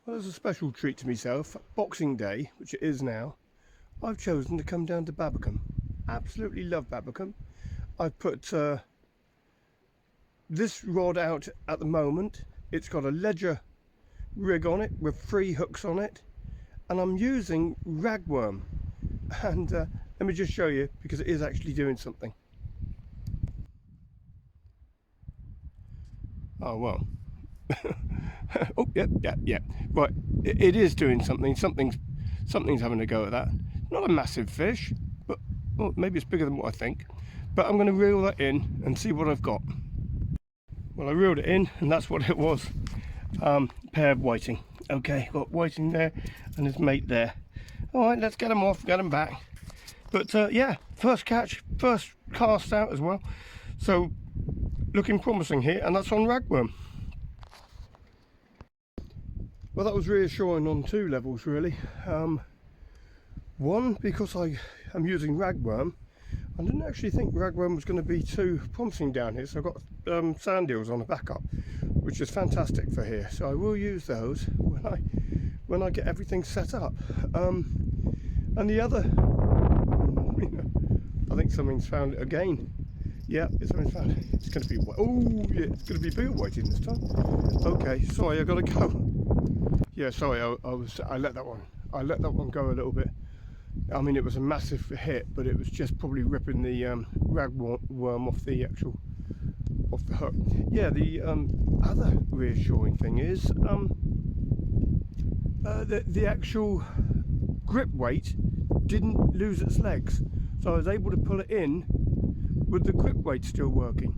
Well, as a special treat to myself, Boxing Day, which it is now, I've chosen to come down to Babbacombe. Absolutely love Babbacombe. I've put this rod out at the moment. It's got a ledger rig on it with 3 hooks on it, and I'm using ragworm. And let me just show you, because it is actually doing something. Oh well. Oh, yeah. Right, it is doing something. Something's having a go at that. Not a massive fish, but well, maybe it's bigger than what I think. But I'm going to reel that in and see what I've got. Well, I reeled it in, and that's what it was. Pair of whiting. Okay, got whiting there and his mate there. All right, let's get them off, get them back. But yeah, first catch, first cast out as well. So looking promising here, and that's on ragworm. Well, that was reassuring on 2 levels really. One, because I am using ragworm. I didn't actually think ragworm was going to be too promising down here, so I've got sand eels on a backup, which is fantastic for here. So I will use those when I get everything set up. And the other, I think something's found it again. Yeah, something's found it. It's going to be, oh yeah, it's going to be bigger whiting this time. Okay, sorry, I got to go. Yeah, sorry, I let that one go a little bit. I mean, it was a massive hit, but it was just probably ripping the ragworm off the hook. Yeah, the other reassuring thing is the actual grip weight didn't lose its legs, so I was able to pull it in with the grip weight still working.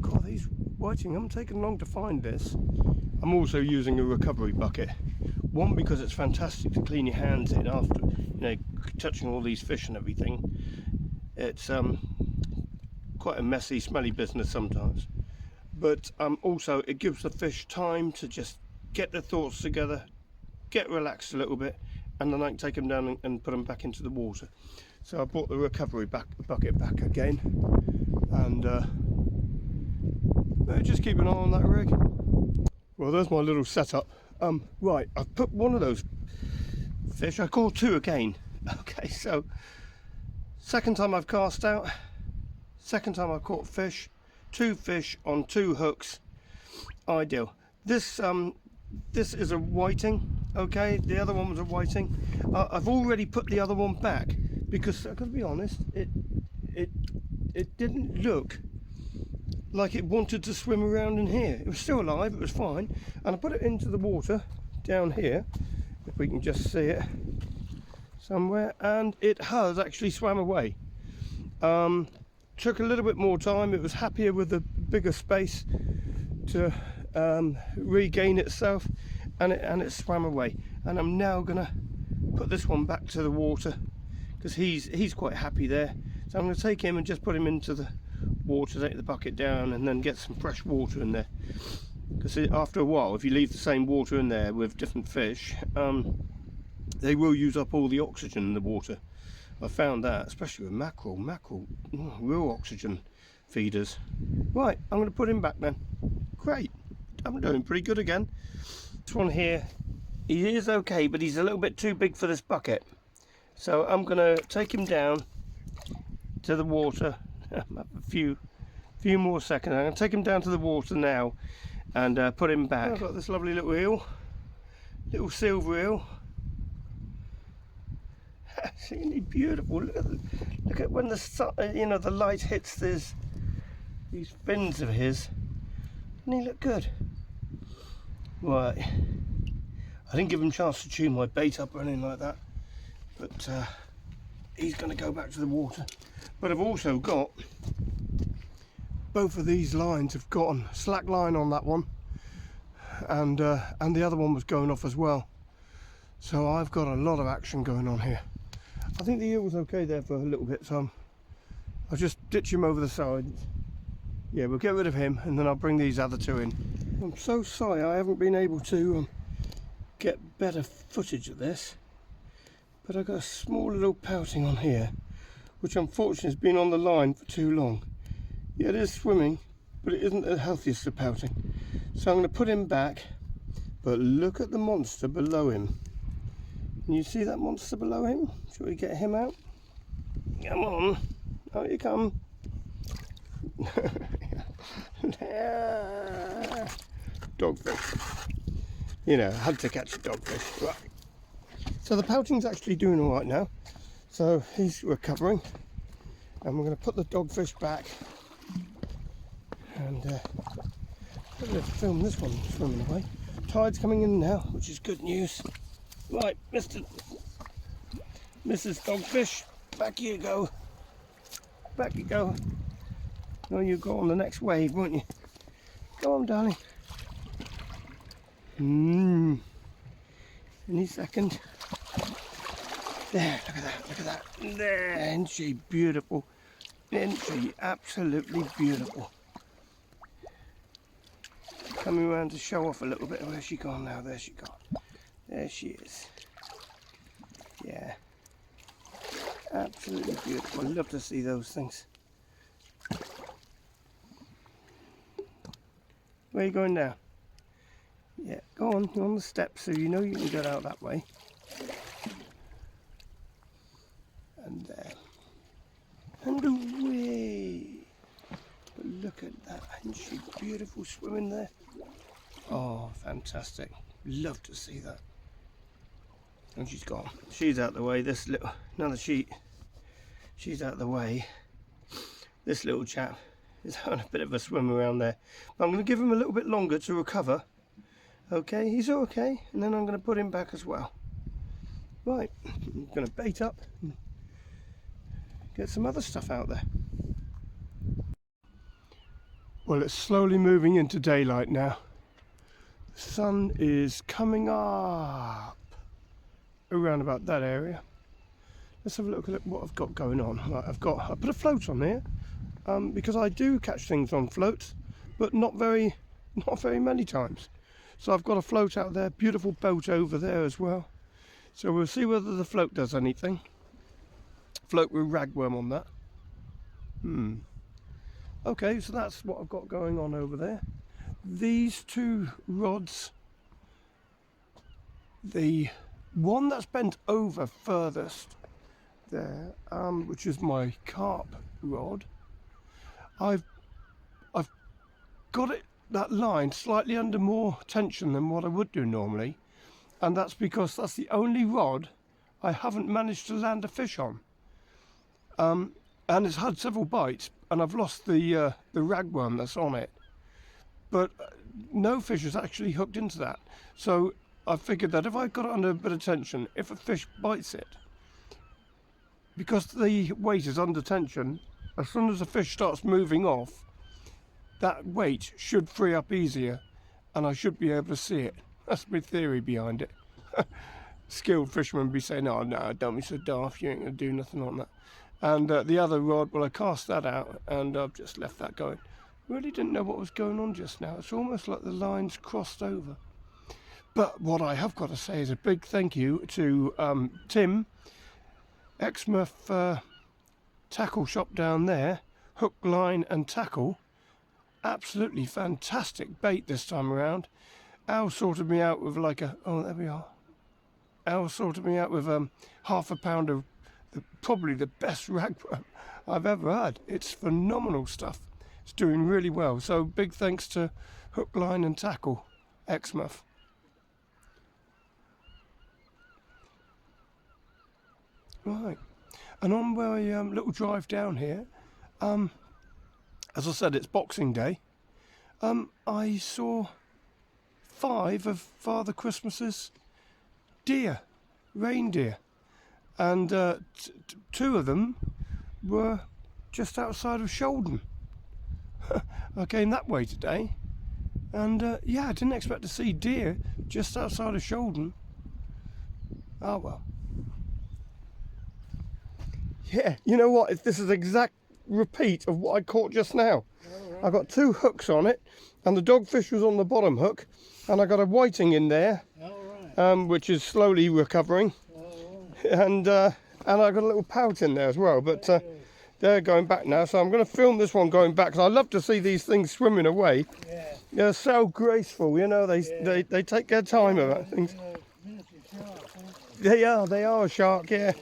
God, these whiting haven't taken long to find this. I'm also using a recovery bucket. One, because it's fantastic to clean your hands in after, touching all these fish and everything. It's quite a messy, smelly business sometimes. But also it gives the fish time to just get their thoughts together, get relaxed a little bit, and then I can take them down and put them back into the water. So I brought the recovery bucket back again, and just keep an eye on that rig. Well, there's my little setup. Right, I've put one of those fish. I caught 2 again. Okay, so second time I've cast out, second time I've caught fish, 2 fish on 2 hooks. Ideal. This is a whiting. Okay, the other one was a whiting. I've already put the other one back because I've got to be honest, it didn't look like it wanted to swim around in here. It was still alive, it was fine, and I put it into the water down here, if we can just see it somewhere, and it has actually swam away. Took a little bit more time. It was happier with the bigger space to regain itself, and it swam away. And I'm now gonna put this one back to the water because he's quite happy there. So I'm going to take him and just put him into the water, take the bucket down, and then get some fresh water in there. Because after a while, if you leave the same water in there with different fish, they will use up all the oxygen in the water. I found that, especially with mackerel, real oxygen feeders. Right, I'm going to put him back then. Great, I'm doing pretty good again. This one here, he is okay, but he's a little bit too big for this bucket. So I'm going to take him down to the water. A few more seconds. I'm going to take him down to the water now and put him back. I've got this lovely little eel, little silver eel. Isn't he beautiful? Look at when the sun, the light hits these fins of his. Doesn't he look good? Right. I didn't give him a chance to chew my bait up or anything like that, but he's going to go back to the water. But I've also got both of these lines have gotten slack line on that one, and the other one was going off as well. So I've got a lot of action going on here. I think the eel was okay there for a little bit, so I'll just ditch him over the side. Yeah, we'll get rid of him, and then I'll bring these other 2 in. I'm so sorry I haven't been able to get better footage of this, but I've got a small little pouting on here, which unfortunately has been on the line for too long. Yeah, it is swimming, but it isn't the healthiest of pouting. So I'm going to put him back, But look at the monster below him. Can you see that monster below him? Shall we get him out? Come on. Out you come. Dogfish. You know, had to catch a dogfish. Right. So the pouting's actually doing all right now. So he's recovering. And we're going to put the dogfish back. And I'm going to film this one swimming away. Tide's coming in now, which is good news. Right, Mrs. Dogfish, back you go. Back you go. Oh, you go on the next wave, won't you? Go on, darling. Any second. There, look at that, look at that. There, isn't she beautiful? Isn't she absolutely beautiful? Coming around to show off a little bit. Where's she gone now? There she gone. There she is. Yeah. Absolutely beautiful. I love to see those things. Where are you going now? Yeah, go on. You're on the steps, so you know you can get out that way. And there. And away. But look at that. Isn't she beautiful swimming there? Oh, fantastic. Love to see that. And she's gone. She's out the way. This little, now that she's out the way, this little chap is having a bit of a swim around there. But I'm going to give him a little bit longer to recover. Okay, he's okay. And then I'm going to put him back as well. Right, I'm going to bait up and get some other stuff out there. Well, it's slowly moving into daylight now. The sun is coming up around about that area. Let's have a look at what I've got going on. Right, I put a float on here because I do catch things on floats, but not very many times. So I've got a float out there, beautiful boat over there as well. So we'll see whether the float does anything. Float with ragworm on that. Okay, so that's what I've got going on over there. These two rods, the one that's bent over furthest there, which is my carp rod, I've got it, that line slightly under more tension than what I would do normally, and that's because that's the only rod I haven't managed to land a fish on. And it's had several bites, and I've lost the ragworm that's on it, but no fish has actually hooked into that. So I figured that if I got it under a bit of tension, if a fish bites it, because the weight is under tension, as soon as the fish starts moving off, that weight should free up easier, and I should be able to see it. That's my theory behind it. Skilled fishermen would be saying, "Oh no, don't be so daft, you ain't going to do nothing on that." And the other rod, well, I cast that out and I've just left that going. Really didn't know what was going on just now. It's almost like the lines crossed over. But what I have got to say is a big thank you to Tim, Exmouth tackle shop down there, hook, line and tackle. Absolutely fantastic bait this time around. Al sorted me out with like a, oh there we are. Al sorted me out with half a pound of probably the best ragworm I've ever had. It's phenomenal stuff. It's doing really well. So big thanks to Hook, Line and Tackle, Exmouth. Right, and on my little drive down here, as I said, it's Boxing Day. I saw 5 of Father Christmas's deer, reindeer. And 2 of them were just outside of Shoulden. I came that way today, and yeah, I didn't expect to see deer just outside of Shoulden. Oh well. Yeah, you know what? This is an exact repeat of what I caught just now. Right. I got 2 hooks on it, and the dogfish was on the bottom hook, and I got a whiting in there, which is slowly recovering. And I got a little pout in there as well, but they're going back now, so I'm going to film this one going back, because I love to see these things swimming away. Yeah. They're so graceful, you know, they take their time about things. Miniature shark, aren't They are a shark, yeah.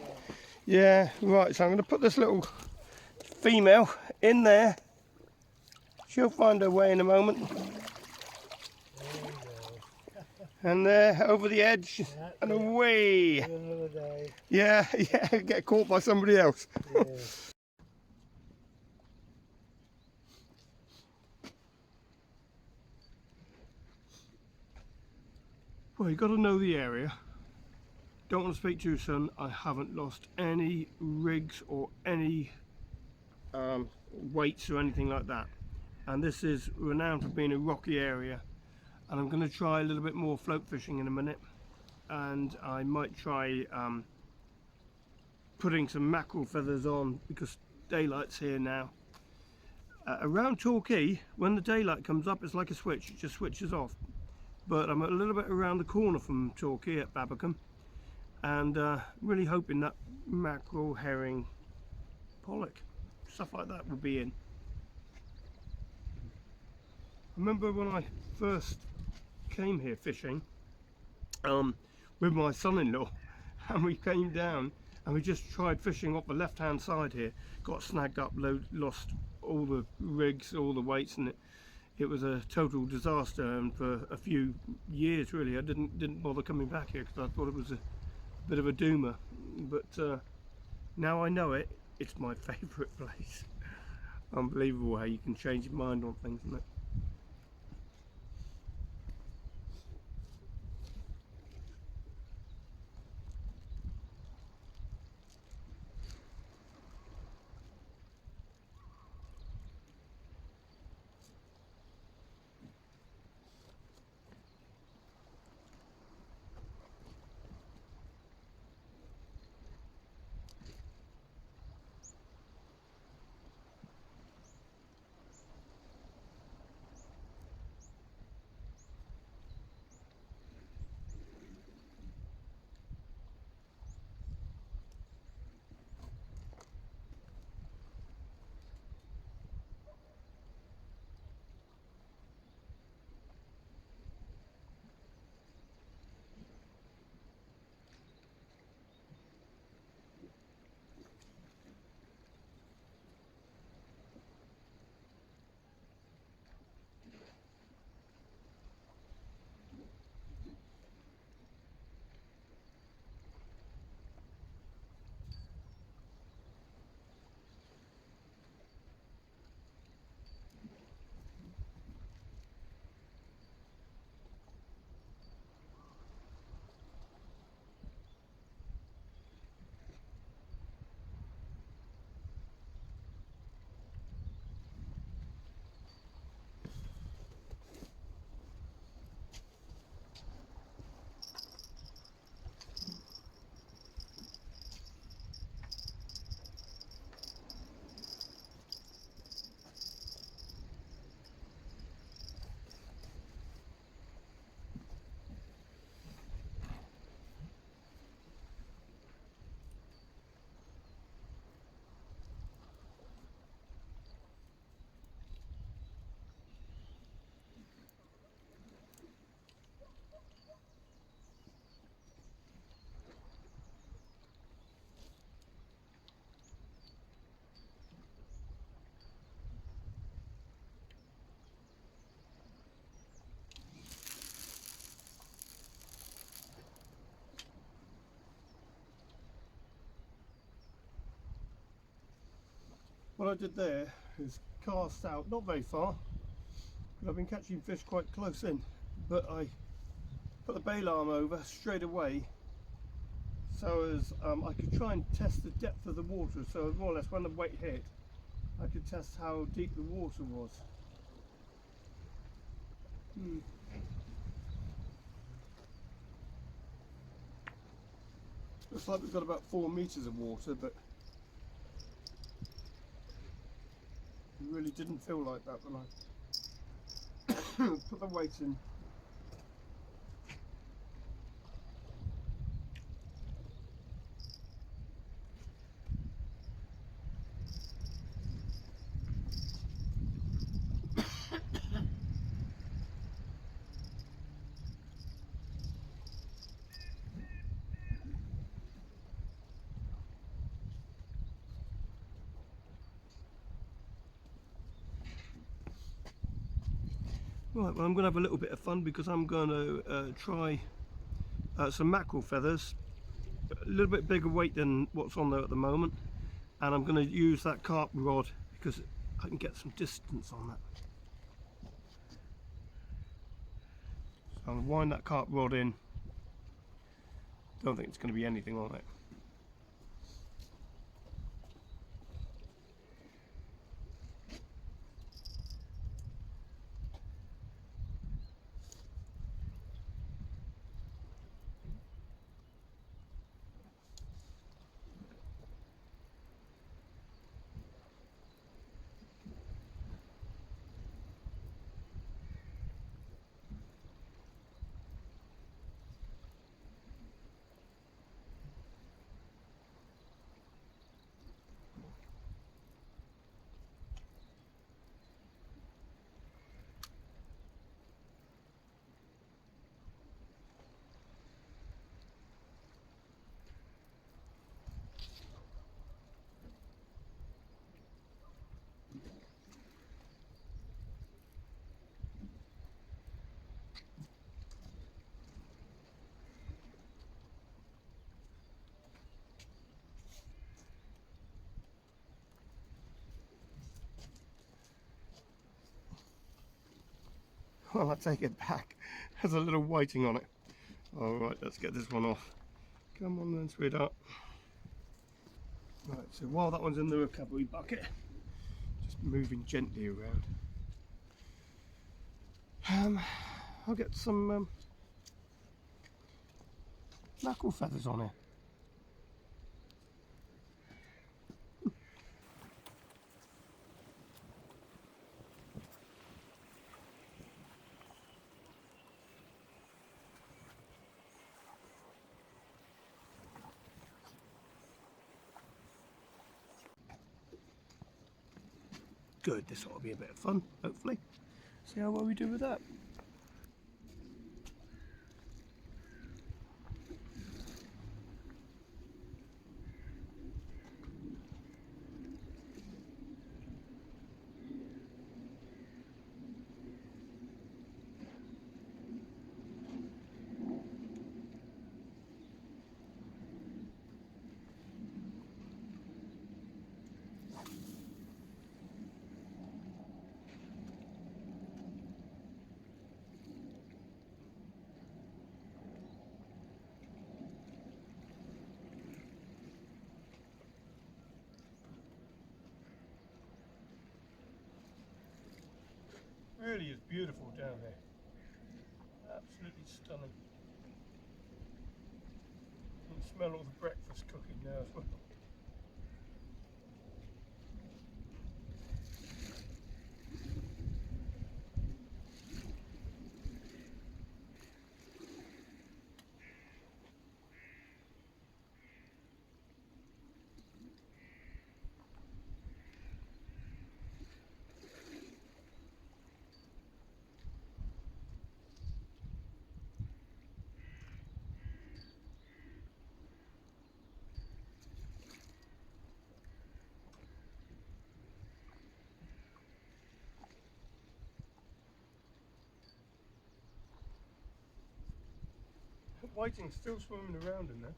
Yeah, right, so I'm going to put this little female in there. She'll find her way in a moment. And there, over the edge, and away. Another day. Yeah, get caught by somebody else. Yeah. Well, you've got to know the area. Don't want to speak too soon. I haven't lost any rigs or any weights or anything like that. And this is renowned for being a rocky area. And I'm going to try a little bit more float fishing in a minute. And I might try putting some mackerel feathers on because daylight's here now. Around Torquay, when the daylight comes up, it's like a switch. It just switches off. But I'm a little bit around the corner from Torquay at Babbacombe, and really hoping that mackerel, herring, pollock, stuff like that will be in. I remember when I first came here fishing with my son-in-law, and we came down and we just tried fishing off the left-hand side here, got snagged up, lost all the rigs, all the weights, and it was a total disaster. And for a few years, really, I didn't bother coming back here because I thought it was a bit of a doomer. But now I know it, it's my favourite place. Unbelievable how you can change your mind on things, isn't it? What I did there is cast out, not very far, but I've been catching fish quite close in, but I put the bail arm over straight away so as I could try and test the depth of the water, so more or less when the weight hit I could test how deep the water was. Looks like we've got about 4 meters of water, but it really didn't feel like that when I put the weight in. Right, well I'm going to have a little bit of fun because I'm going to try some mackerel feathers, a little bit bigger weight than what's on there at the moment, and I'm going to use that carp rod because I can get some distance on that. So I'm going to wind that carp rod in. Don't think it's going to be anything on it. Well, I take it back. There's a little whiting on it. Alright, let's get this one off. Come on then, sweetheart. Right, so while that one's in the recovery bucket, just moving gently around, I'll get some mackerel feathers on here. Good, this ought to be a bit of fun, hopefully. See how well we do with that. Really is beautiful down there. Absolutely stunning. You can smell all the breakfast cooking now as well. Whiting's still swimming around in there.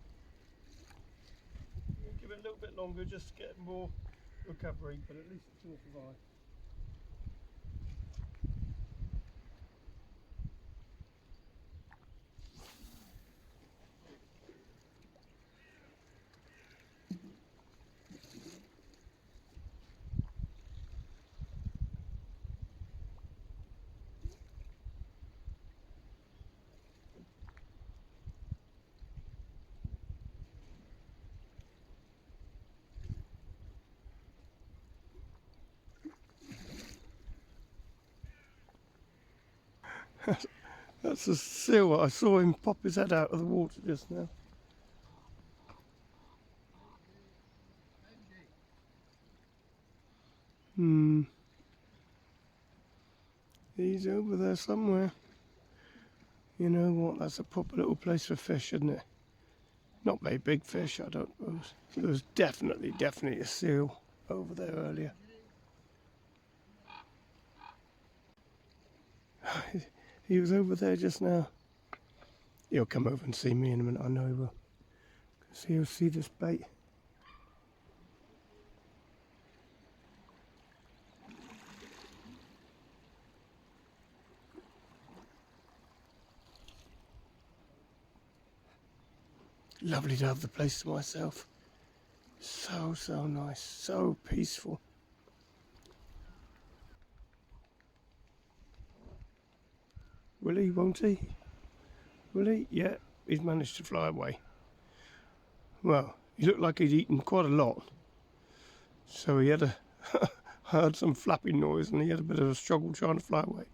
We'll give it a little bit longer just to get more recovery, but at least it's going to survive. That's a seal. I saw him pop his head out of the water just now. He's over there somewhere. You know what, that's a proper little place for fish, isn't it? Not very big fish, I don't suppose. There was definitely a seal over there earlier. He was over there just now. He'll come over and see me in a minute, I know he will. Because he'll see this bait. Lovely to have the place to myself. So nice, so peaceful. Will he, won't he? Will he? Yeah, he's managed to fly away. Well, he looked like he'd eaten quite a lot. So he had a heard some flapping noise and he had a bit of a struggle trying to fly away.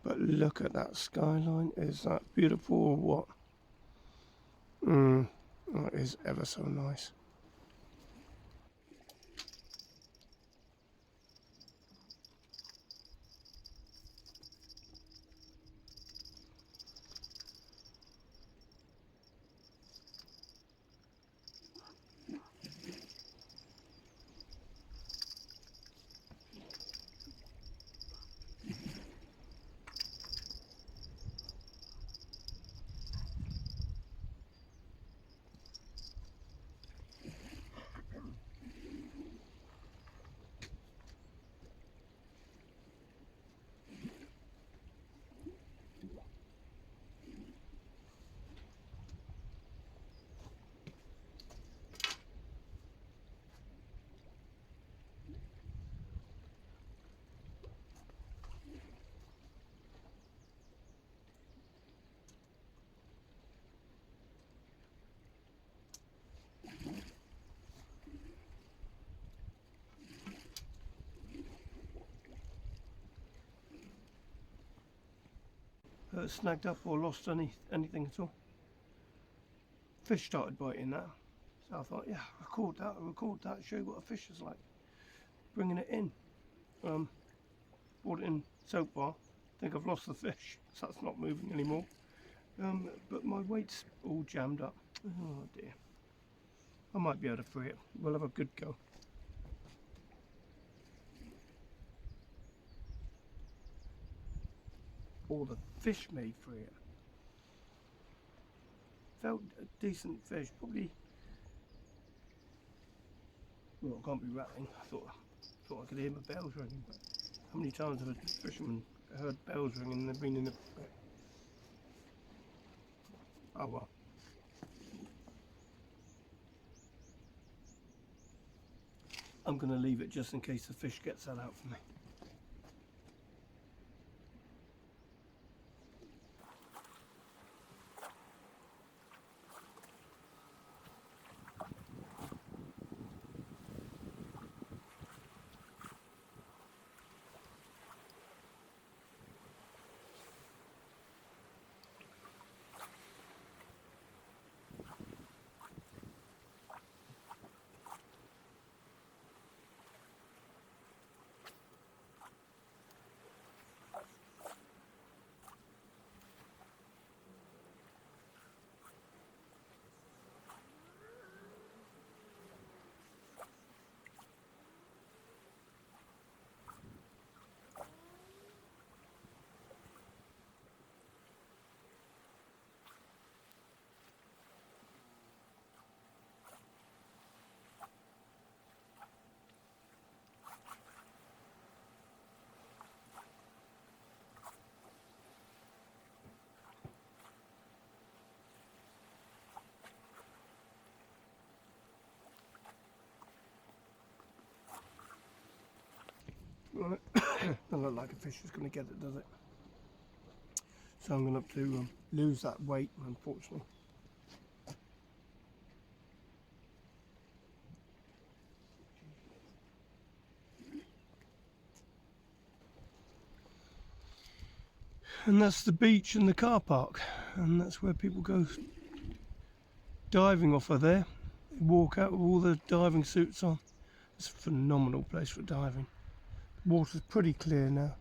But look at that skyline. Is that beautiful or what? That is ever so nice. Snagged up or lost anything at all. Fish started biting that, so I thought, yeah, record that, show you what a fish is like. Bringing it in. Brought it in soap bar. Think I've lost the fish, so that's not moving anymore. But my weight's all jammed up. Oh dear. I might be able to free it. We'll have a good go. Or the fish may free it. Felt a decent fish, probably. Well, it can't be rattling. I thought I could hear my bells ringing. But how many times have a fisherman heard bells ringing and they've been in the... Oh well. I'm going to leave it just in case the fish gets that out for me. Right. Doesn't look like a fish is going to get it, does it? So I'm going to have to lose that weight, unfortunately. And that's the beach and the car park, and that's where people go diving off of there. They walk out with all the diving suits on. It's a phenomenal place for diving. The water's pretty clear now.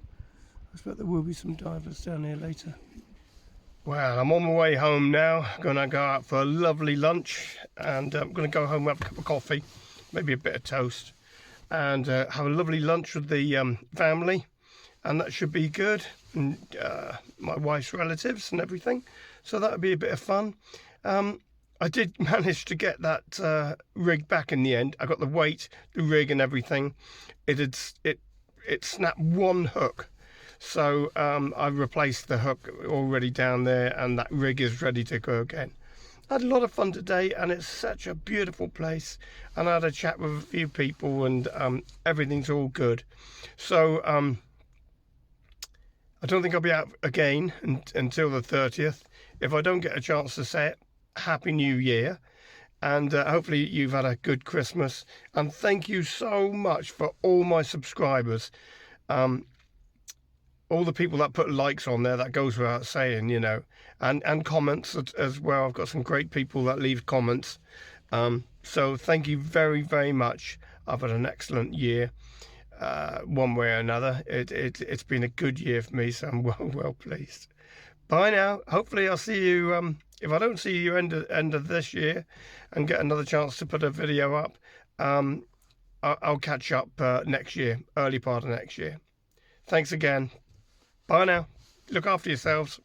I expect there will be some divers down here later. Well, I'm on my way home now. Going to go out for a lovely lunch, and I'm going to go home, have a cup of coffee, maybe a bit of toast, and have a lovely lunch with the family, and that should be good. and my wife's relatives and everything. So that would be a bit of fun. I did manage to get that rig back in the end. I got the weight, the rig, and everything. It snapped one hook. So I replaced the hook already down there, and that rig is ready to go again. I had a lot of fun today, and it's such a beautiful place. And I had a chat with a few people, and everything's all good. So I don't think I'll be out again until the 30th. If I don't get a chance to say it, Happy New Year. And hopefully you've had a good Christmas. And thank you so much for all my subscribers. All the people that put likes on there, that goes without saying, you know, and comments as well. I've got some great people that leave comments. So thank you very, very much. I've had an excellent year, one way or another. It's been a good year for me, so I'm well pleased. Bye now. Hopefully I'll see you, if I don't see you end of this year and get another chance to put a video up, I'll catch up next year, early part of next year. Thanks again. Bye now. Look after yourselves.